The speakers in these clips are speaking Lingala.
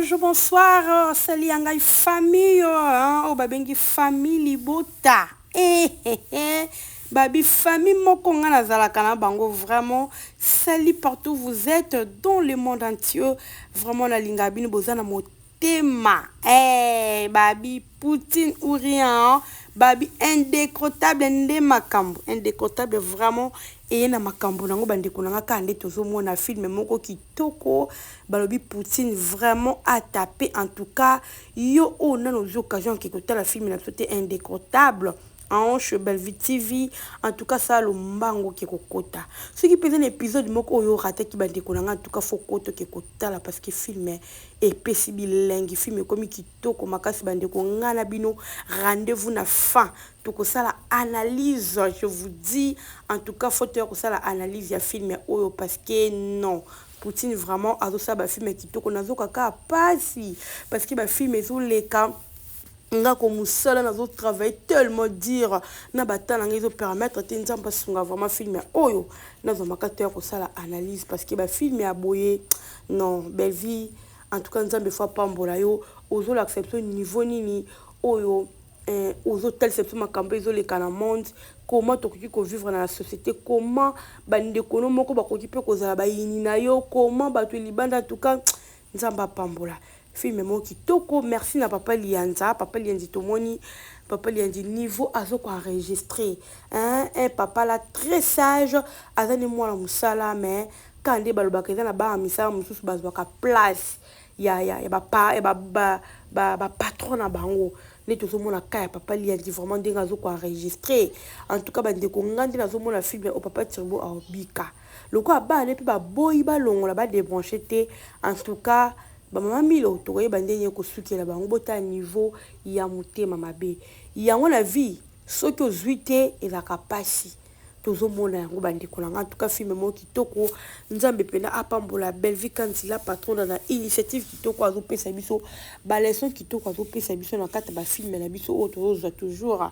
bonjour, bonsoir, sali yangai famille, oh babengi famille libota. Babi famille moko nga nazalaka na bango vraiment sali partout vous êtes dans le monde entier vraiment na linga bino bozana motema. Babi Poutine ou rien, babi indécrottable nde makambo, indécrottable vraiment. Et na makambo nango bandeko nanga kande tozomona film moko kitoko balobi Poutine vraiment a tapé en tout cas yo on a nos occasions qui écouter la film na sauté indécrottable en Belvi TV en tout cas ça le mbango qui kokota ce qui peut un épisode moko yo raté ki bandeko nanga en tout cas faut koto ki kotala parce que film est pécible lengi film comme kitoko makasi bandeko ngana bino rendez-vous na fin tout ça la analyse je vous dis en tout cas faut que ça la analyse ya film oyo parce que non Poutine vraiment azo ça ba film kitoko nazo kaka pasi parce que ba film ezo leka nga ko musala nazo travailler tellement dire na batala nga ezo permettre te nzamba sunga vraiment film oyo nazo makata ko ça la analyse parce que ba film ya boye non belle vie en tout cas nzambe faut pambola yo ozo l'accepter niveau nini oyo aux hôtels c'est tout makambo ezoleka na monde comment tokoki ko vivre dans la société comment bandeko no moko bakoki pe kozala bayini na yo comment bato libanda en tout cas nzamba pambola film mo kitoko merci na papa Lianza tomoni papa Lianza niveau azo ko enregistrer un papa là très sage azani mwana musala mais quand balobaka eza na ba misala mususu bazwaka place ya ba patron na bango ne tozomona kaya papa Lianza vraiment ndenge azo ko enregistrer en tout cas bandeko ngandi nazomona film au papa Turbo Aobika loko abane pe ba boyi ba longola ba débrancher te en tout cas ba mama milo tokoye bandenye ko sukela bango bota niveau ya mutema mabe yango la vie soki ozuite ezaka pasi tozomona yango bandeko nanga en tout cas film mo kitoko nzambe pena apambola belle vie quand il a patron dans la initiative kitoko azopesa biso ba leçon kitoko azopesa biso na kata ba film na biso o tozo toujours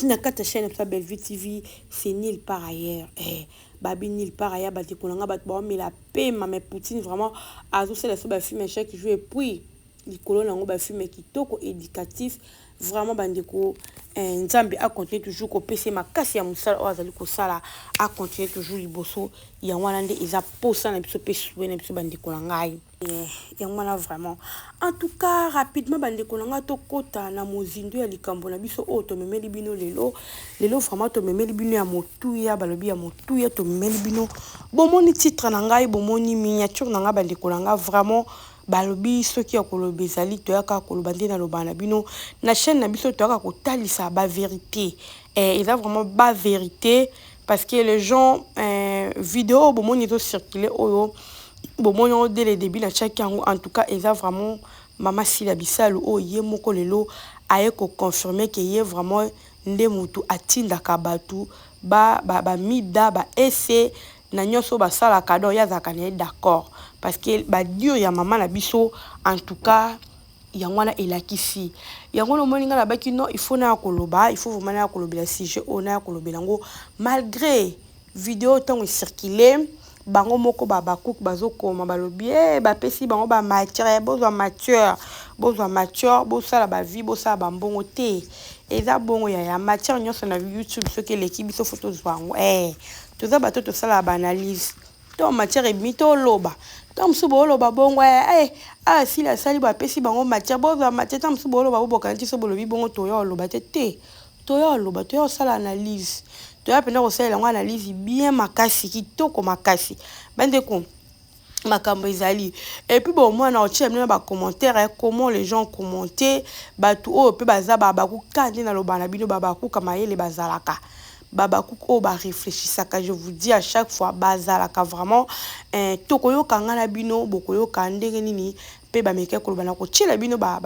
na kata chaîne sa belle vie TV c'est nul par ailleurs babi nil par ailleurs bandeko nanga bat ba mais la paix mais Poutine vraiment azosala so ba film chaque jour et puis likolo nango ba film kitoko éducatif vraiment bandeko nzambe a continuer toujours ko pese makasi ya musala o azali ko sala a continuer toujours liboso ya wana nde eza posa na biso pesu na biso bandeko na ngai ya wana vraiment en tout cas rapidement bandeko na nga to kota na mozindo ya likambo na biso o to memeli bino lelo vraiment to memeli bino ya motuya balobi ya motuya to memeli bino bomoni titre na ngai bomoni miniature na nga bandeko na nga vraiment balobi soki ya koloba ezali toyaka koloba nde na loba na bino na chaîne na biso toyaka kotalisa ba vérité eza vraiment ba vérité parce que les gens vidéo bomoni ezo circuler oyo bomoni dès le début na chaque yango en tout cas eza vraiment mama Sila Bisalu o ye moko lelo aye ko confirmer que ye vraiment nde mutu atindaka batu ba mida ba ese na nyoso ba sala kado ya zakane d'accord parce que ba dio ya mama na biso en tout cas yangwana elakisi yangono moninga na baki non il faut na koloba il faut vraiment na kolobela sujet on a kolobela ngo malgré vidéo tant circuler bango moko bakouk bazokoma balobi ba pesi bango ba matière bozwa mature bosala ba vie bosala ba mbongo te eza bongo ya matière nyonso na YouTube soki l'équipe biso photo zwango toza bato to sala ba analyse to matière mito loba tam subo loba bongo si la sali ba pesi bango matière bozwa matière tam subo loba boboka nti so bolobi bongo to yo loba te to yo loba to yo sala analyse tu as pena aussi la analyse bien makasi kitoko makasi bandeko makambo ezali et puis bon moi na otie na ba commentaire comment les gens commenter batu o pe baza baku kande na loba na bino baku kama yele bazalaka babaku ko ba réfléchissaka je vous dis à chaque fois bazalaka vraiment tokoyo kanga na bino bokoyo kandenge nini pe ba meke ko bana ko tshela bino ba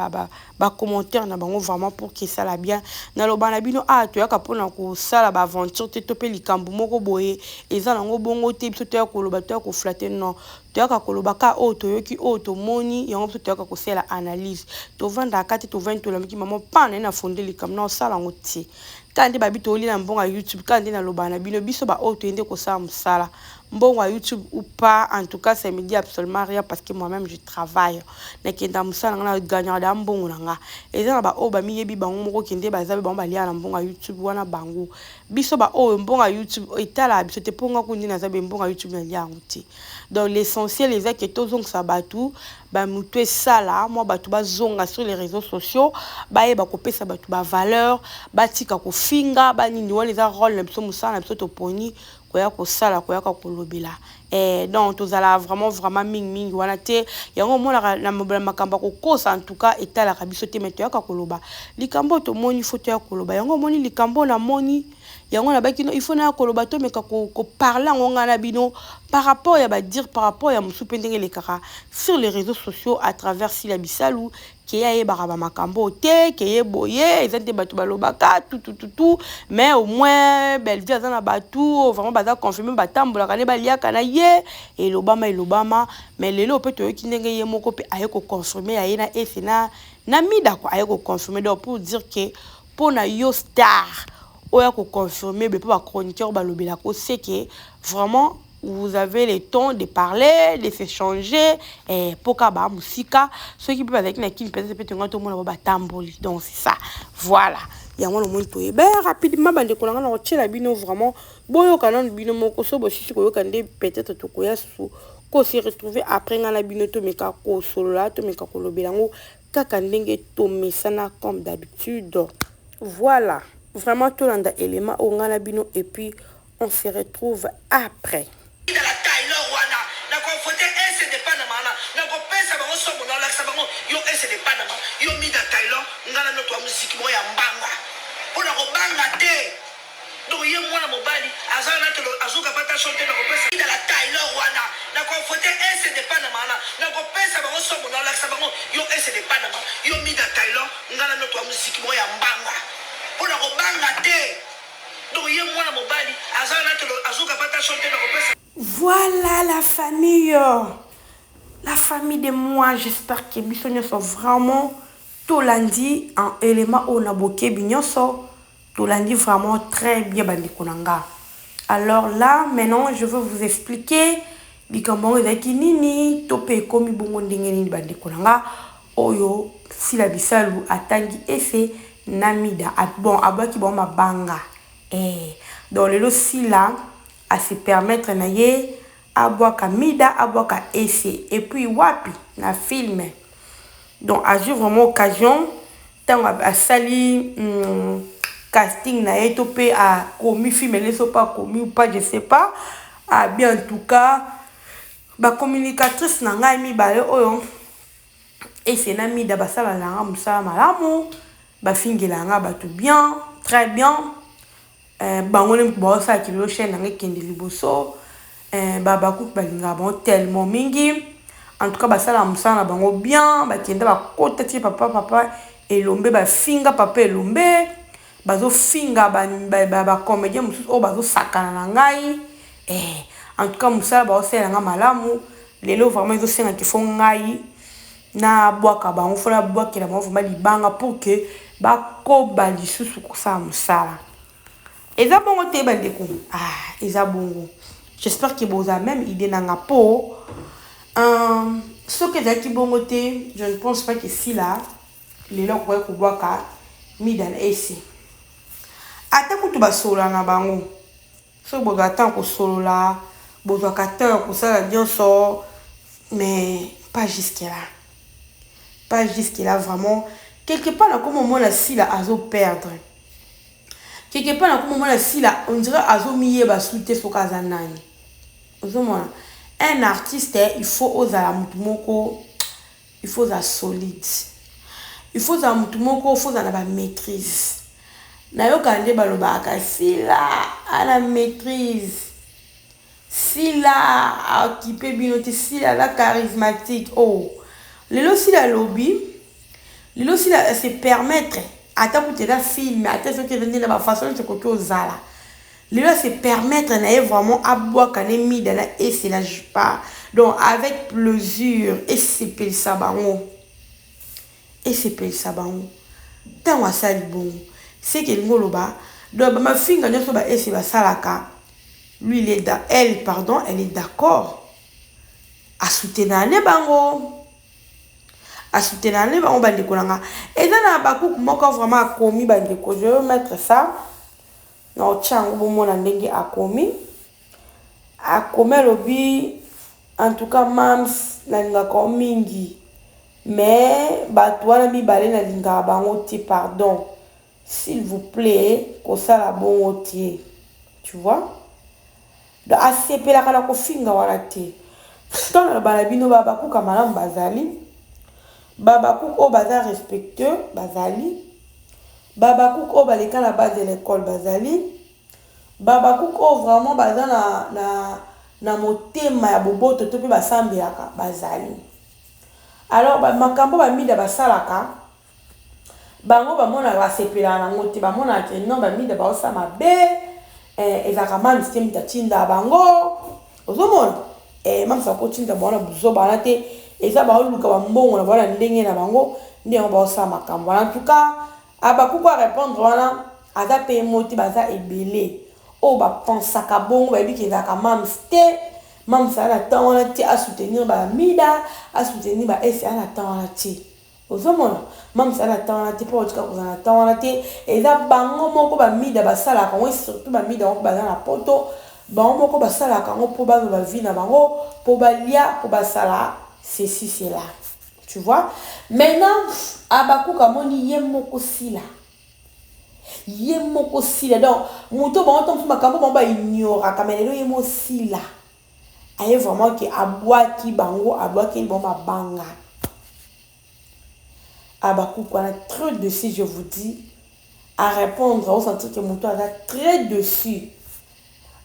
commentaire na bango vraiment pour que ça la bien na loba na bino to yaka pona ko sala ba aventure te to pe likambu moko boye eza nango bongo te biso to ya ko loba to ya ko flatter non to yaka ko loba ka to yoki to moni yango biso to yaka ko sala analyse to vanda kati to 20 to la miki maman pana na fondé likambu na sala ngo ti kandi babi to li na mbonga YouTube kandi na loba na bino biso ba to ende ko sala musala mbongo à YouTube ou pas, en tout cas, ça me dit absolument rien parce que moi-même, je travaille. Nakenda musala nga na gagnant da mbongo nga. Et ça ba o ba mi yebi bango moko kende ba zabe bango ba lia na mbongo à YouTube wana bango. Biso ba o mbongo à YouTube etala biso te ponga kundi na zabe mbongo à YouTube na lia nguti. Donc l'essentiel les que tozong sa batu ba mutu sala moi batu ba zonga sur les réseaux sociaux ba e ba kopesa batu ba valeur ba tika ko finga ba nini wana za rôle na biso musala na biso to poni koya ko sala koya ko lobela. Donc tous ala vraiment ming wana te yango mona na makamba ko kosa en tout cas etala ka biso te meto ya ka koloba likambo to moni photo ya koloba yango moni likambo na moni yango na baki il faut na koloba to meka ko parler ngonga na bino par rapport ya ba dire par rapport ya musu pendenge le kaka sur les réseaux sociaux à travers Sila Bisalou qui ya baraba makambo te qui ye boye ezante batu balobaka tout mais au moins belle vie azana batu vraiment baza confirmer batambola kane baliaka na ye et l'Obama mais lelo peut to kindenge ye moko pe aye ko confirmer ya na esena na mida ko aye ko confirmer donc pour dire que pour na yo star oya ko confirmer be pas chroniqueur balobela ko c'est que vraiment vous avez le temps de parler, de s'échanger, et pour kaba musika, ceux qui peuvent avec na qui peut être tout le monde va tamboli. Donc c'est ça. Voilà. Il y a un moment tout et ben rapidement bande ko ngana ko la bino vraiment boyo kana bino moko so bo sisi ko kande peut-être to ko ya su ko se retrouver après ngana bino to meka ko solo la to meka ko lobelango kaka ndenge to mesana comme d'habitude. Voilà. Vraiment tout l'anda élément au ngana bino et puis on se retrouve après. Donc il y a moi mobali azana to azuka pata shonte na kopesa ida la Taylor wana na ko fote ese de Panama na ko pesa bango somo na la sabango yo ese de Panama yo mida Taylor ngala no to muziki mo ya mbanga pona ko banga te donc il y a moi mobali azana to azuka pata shonte na kopesa. Voilà la famille de moi, j'espère que bisogno sont vraiment tout lundi en élément on a boké bignonso. Tout lundi vraiment très bien bandikonanga. Alors là maintenant je veux vous expliquer bikambo ezaki nini topé komi bongo ndenge nini bandikonanga oyo Sila Bisalou atangi ese namida bon abaki bon mabanga donc lelo Sila à se permettre na ye aboaka mida aboaka ese et puis wapi na film donc a eu vraiment occasion tant à sali casting na etopé a commis film ne sont pas commis ou pas je sais pas a bien en tout cas ba communicatrice na ngai mi ba oyo et c'est na mi da basala la musala malamu ba fingela nga ba tout bien très bien bangone bo sa ki lo chaîne nga kende liboso ba coupe ba linga bon tellement mingi en tout cas basala musala bango bien ba kende ba kota ti papa elombe ba finga papa elombe bazo finga ba comédien mususu o bazo sakana na ngai en tout cas musala ba osela nga malamu lelo vraiment izo senga ki fo ngai na boaka bango fona boakela bango vraiment libanga pour que ba ko ba lisusu ko sa musala eza bongo te bandeko eza bongo j'espère que vous avez même idée nanga po ce que zaki bongo te je ne pense pas que si là lelo ko boaka midan ese ata kutu basola na bango so boga tant ko solola bozo kata ko sala nyonso mais pas jusque là vraiment quelque part là comme moi la Sila azo perdre quelque part là comme moi la Sila on dirait azo miye ba soute sokaza nani ozomona un artiste il faut oza mutu moko il faut za solide il faut za mutu moko faut za na ba maîtrise na yo kande balobaka Sila à la maîtrise Sila occupé binote Sila la charismatique lelo Sila lobby lelo Sila se permettre ata pour te la film ata ce que vient de la façon de côté aux ala lelo se permettre na vraiment aboa kané mi dans la et c'est là je pas donc avec plaisir et c'est pel sabango tant wa sali bon c'est que ngoloba donc ma finga nyoso ba ese ba salaka lui elle pardon, elle est d'accord à soutenir les bango. À soutenir les bango bandeko nanga. Et dans la bakou moko vraiment commis bandeko, je vais mettre ça. Non, tiens, au moment où a commis lobi, en tout cas, mams, la linga mingi. Mais, batouana mi balé na linga bangote, pardon. S'il vous plaît, ko ça la bon otier. Tu vois? Donc, ACP la kala ko finga wala te. Dans la balabino babakou kamalam bazali. Babakou o bazar respectueux, bazali. Babakou o baleka la base de l'école, bazali. Babakou o vraiment bazan na motema ya boboto to pe basambiaka, bazali. Alors, makambo ba mida basalaka. Bango bamona basepela nango te bamona ke non ba mida ba osama be ezaka mam system tatinda bango ozomona mam sa ko tinda bona buzo bana te eza ba oluka ba mbongo na bana ndenge na bango ndenge ba osama makambo en tout cas abaku ko répondre wana aza pe moti baza ebele o ba pensaka bongo ba bi ke ezaka mam te mam sa na tawala te a soutenir ba mida a soutenir ba esa na tawala te ozomona mam sa na tawala te po tika ko na tawala te eza bango moko ba mida basala ka moi surtout ba mida moko baza na poto bango moko basala ka ngo po ba vie na bango po ba lia po basala ceci cela tu vois maintenant abaku kamoni ye moko sila donc muto ba on makambo ba ignora kamelelo ye mo sila aye vraiment que abwaki bango abwaki bon ba banga abaku quoi très dessus je vous dis à répondre au sentir que muto a très dessus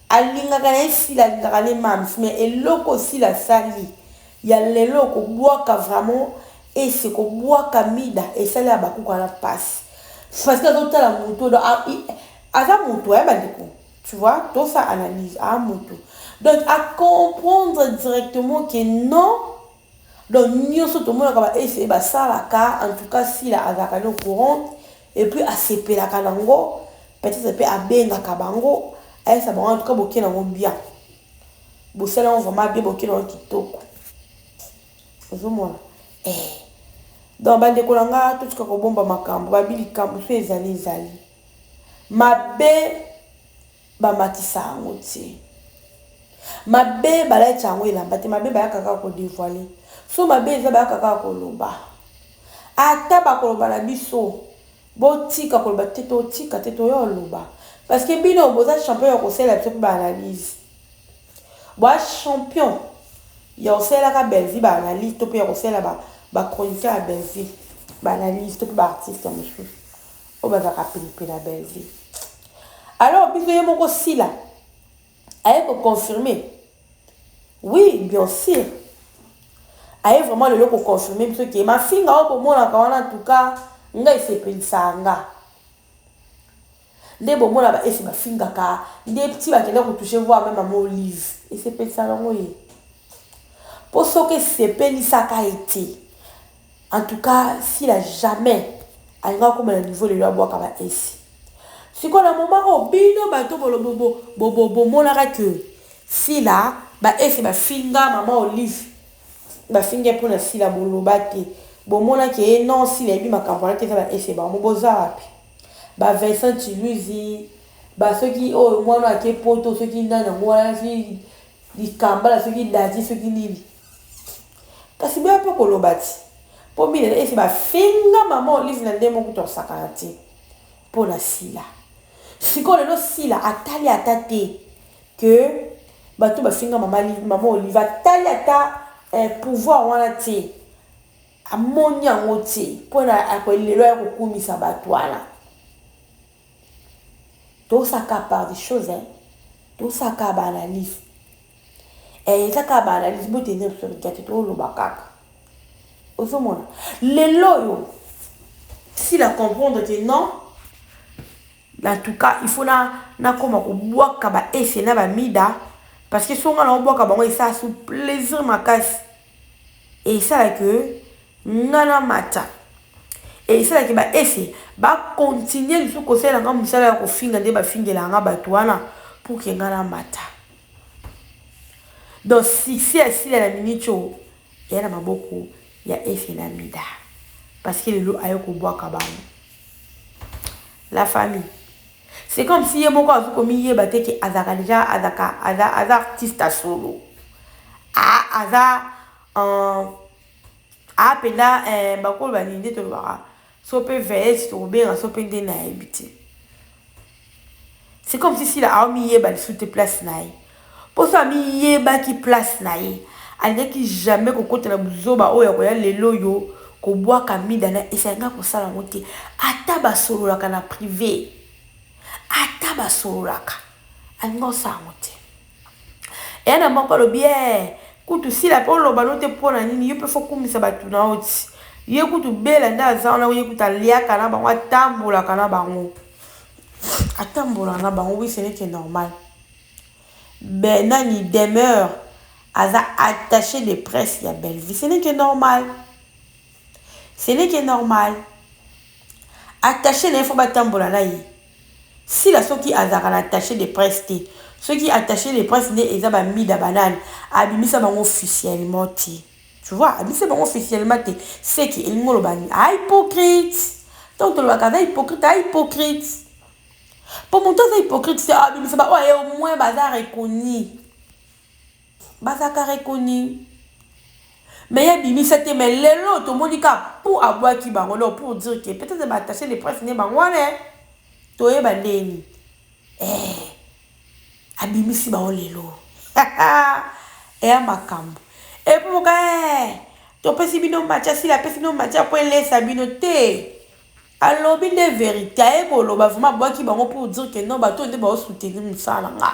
alinga kana sila linga les mams mais eloko aussi la sali ya lelo ko bwaka vraiment et c'est ko bwaka mida et ça là abaku quoi la passe parce que d'autres la muto do aza muto ya bandeko tu vois tout ça analyse à muto donc à comprendre directement que non donc nyoso to mona ka essayer ba salaka en tout cas si la azaka no courant et puis à sepela kanango peut-être peut à benga kabango et ça en tout cas boké na bien bosala on vraiment bien boké na kitoko ozomona donc bande ko langa tout ko bomba makambo babili kambo so ezali mabe ba matisa ngoti mabe bala chango ilamba te mabe ba kaka ko dévoiler so mabe eza ba kaka ko loba ata ba ko loba na biso botika ko loba teto tika teto yo loba parce que bino boza champion ko sela pe ba analyse bo champion yo sela ka belzi ba analyse to pe ko sela ba chroniqueur à belzi ba analyse to pe ba artiste monsieur o ba ka pe la belzi alors biso ye moko sila aye ko confirmer oui bien sûr aye vraiment le ko confirmer parce que ma finga o ko mona ka wana en tout cas ngai sepelisanga nde bo mona ba esi ba finga ka nde petit ba kenda ko toucher voir même maman Olive et sepelisanga ngoye pour ce que sepelisaka été en tout cas s'il a jamais alinga comme le niveau de la bois ka ba esi si quoi le moment où bino bato bo monara que si là ba ese ba finga maman Olive ba finga pour la si la bolobate bo mona que non si les bi makambo te ba ese ba mo boza wapi ba Vincent Chiluzi ba ceux qui oh moi na ke poto ceux qui ndana moi si di kambala ceux qui dazi ceux qui nini kasi ba po kolobati po bi ese ba finga maman Olive na ndemo kuto sakanati pour la sila si ko lelo sila atali atate que bato ba finga maman Olive atali ata pouvoir wana te amonya ngote pona akolelo ya kokumisa bato wana tout ça par des choses tout ça ka ba analyse et ça ka ba analyse bote ne sur le gâteau to lo bakaka osomona lelo yo si la comprendre que non en tout cas il faut na koma ko bwaka ba ese na ba mida parce que songa na bwaka bango ça sous plaisir makasi et ça là que ngana mata et ça là que ba ese ba continuer le ko sala ngam sala ko finga nde ba fingela nga bato wana pour que ngana mata donc si asila na minute oyo eya na maboko ya efe na mida parce que lelo aye kobwaka bango. La famille, c'est comme si ye moko azo komiyeba te ke azaka déjà aza artiste à solo aza apenda bakolo baninde tolobaka so mpe vs tokobenga so mpe nde nayebi te. C'est comme si sila aomiyeba lisusu te place na ye mposo amiyebaki place na ye alingaki jamais kokotela buzoba oyo akoya lelo yo kobwaka mida na esalinga kosala yango te ata basololaka na privé ata basololaka alinga osala yango te. eya na moko alobi kutu sila mpe oloba no te mpona nini yo mpe fo kumisa bato na yo ti ye kutu bela nde aza wana ye kutu aliaka na bango atambolaka na bango oui ce n'est que normal. Nani demeure attaché de presse ya Belleville, ce n'est que normal. Ce n'est que normal. Attaché na faut batambola na yi. Si la soki azaka na attaché de presse te, ceux qui attaché les presse ne ezaba mida banane, abimisa bango officiellement te. Tu vois, abimisa bango officiellement te, c'est qui il ngolo bani hypocrite. Donc tu le bakaza hypocrite. Pour mon temps, c'est hypocrite, c'est abimisa ba au moins bazar reconnu. Bazaka reconnu. Mais il y a bimisa te mais lelo to monika pour avoir qui bango pour dire que peut-être attacher les presse ne bango ne. Toye bandeni. Abimisi ba lelo. Makambo. Et pour moi, to pesi bino matcha si la pesi no matcha pour laisser bino te. Alors bien de vérité, ba vraiment bois qui bango pour dire que non ba to nde ba soutenir musala nga.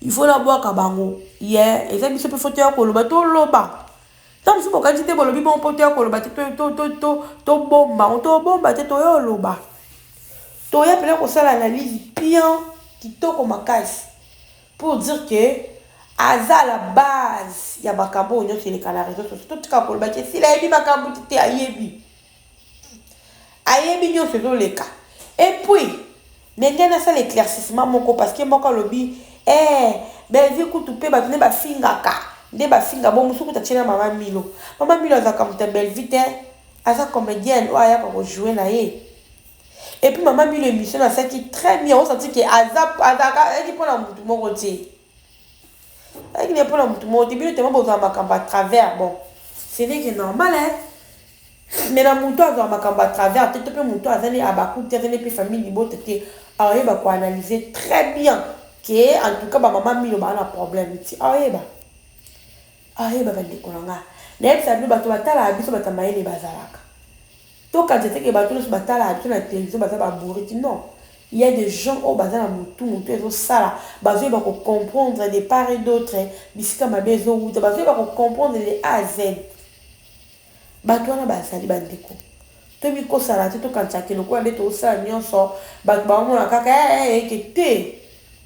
Il faut la boire ka bango. Et ça biso pe fauteuil ko loba to loba. Tant si boka dit te bolobi bon fauteuil ko loba to bomba te to yo loba. To ya pele ko sala analyse bien kitoko makasi. Pour dire que aza la base ya makambo onyo sur les réseaux sociaux tout ka ko ba ke sila yebi makambo te ayebi nyo sur les cas et puis maintenant ça l'éclaircissement moko parce que moko lobi Belleville kutu pe ba ne ba fingaka nde ba finga bo musuku ta tshena mama Milo aza comme ta Belleville te aza comédienne ou aya ko jouer na ye. Et puis maman Milo émission na ça qui très bien on sentit que azaka qui prend la mutu moko te. Avec les problèmes, tout le monde dit que besoin de à travers. Bon, ce n'est que normal, hein. Mais dans mon toit, à travers, tu peux mon toit, à Bakou, tu as famille, tu as analyser très bien que, en tout cas, maman Milo a un problème. Ah, va décoller. N'est-ce pas, tu vas la abysse, tu vas t'amailler les bazaraka. Donc, quand tu sais que tu vas la abysse, tu vas télévision, tu vas bourrer, non. Il y a des gens au bazar tout ça là va comprendre des parts et d'autres bisika mabezo ou va comprendre les A à Z bato na basali bandeko to bi ko sala to quand tu as que le quoi de to ça nyonso ba mo na kaka te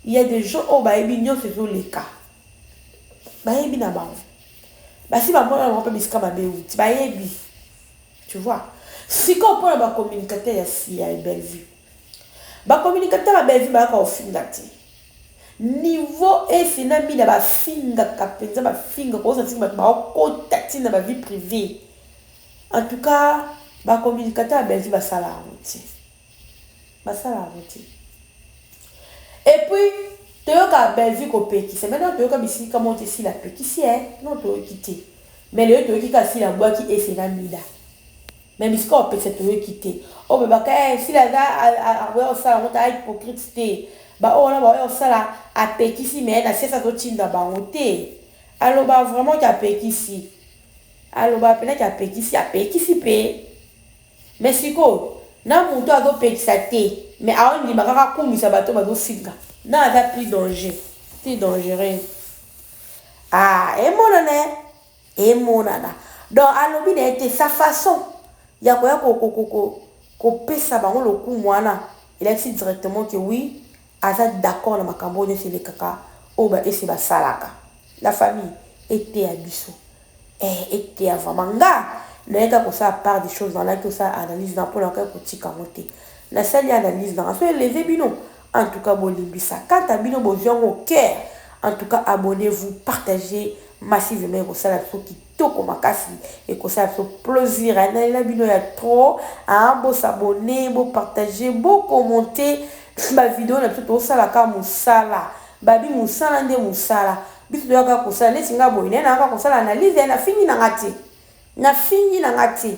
il y a des gens au ba ebi nyonso zo les cas ba ebi na ba ba si ba mo na ko bisika mabezo ba ebi tu vois si ko pour ba communicateur ya si ya Belleville. Ba communicateur à Belleville ba ka ofinga ti niveau et finami na ba finga kapenza ba finga ko sa singa ba ko tati na ba vie privée. En tout cas ba communicateur à Belleville ba sala route et puis toyoka Belleville ko peki c'est maintenant toyoka bisi comment te si la peki si non to quitter mais le toyoki ka si la bois qui est finamida. Même si on peut se quitter. Oh, mais si la gars a ça, on a hypocrite. Bah, oh, là, bah, ça là, à pékissi, mais elle a cessé de tirer dans bangoté. Alors, bah, vraiment, qu'il y a pékissi. Alors, bah, peut-être qu'il y a pékissi, mais si quoi, n'a mon toit de pékissate, mais à un libéral, comme il s'abatte, bah, de figa. N'a pas plus danger. C'est dangereux. Ah, et mon nana. Donc, alors, il a été sa façon. Il y a ko pesa bango le coup mwana il a dit directement que oui aza d'accord na makambo de les kaka oba et c'est ba salaka la famille était à biso était à vraiment nga na ko ça part des choses dans là que ça analyse dans pour la ko tika monter la seule analyse dans so les bino en tout cas bolimbisa quand à bino besoin au cœur en tout cas abonnez-vous partagez massivement ekosala biso kitoko makasi ekosala biso plaisir na bino ya trop bo s'abonner bo partager bo commenter ba vidéo na biso tosala ka musala babi musala nde musala biso toyaka kosala neti nga boye na nga kosala analyse na fini na ngati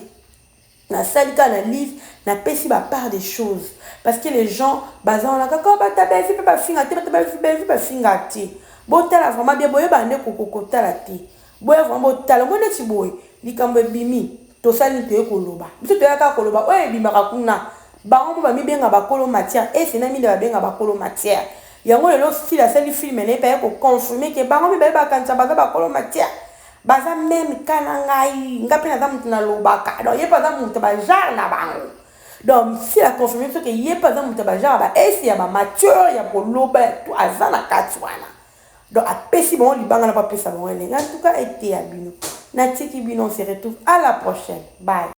na salika analyse na pesi ba part des choses parce que les gens bazan la kaka bata bezi pe ba finga te bata bezi ba finga te botala vraiment bien boye ba ne kokokotala te boye vraiment botala mo neti boye likambo bimi to sali te koloba biso toyaka koloba oye bimaka kuna bango ba mi benga bakolo matière et c'est na mi de ba benga bakolo matière yango lelo style a sali film ne pa ko confirmer que bango mi ba kanisa baza bakolo matière baza même kana ngai ngapi na zamu na lobaka donc yepa za mutu ba jar na bango donc si la confirmation que yepa za mutu ba jar ba et ya ba mature ya koloba tout azana katwana donc apesi bon libanga na pa pesa bon en tout cas été à bino na tiki bino on se retrouve à la prochaine bye.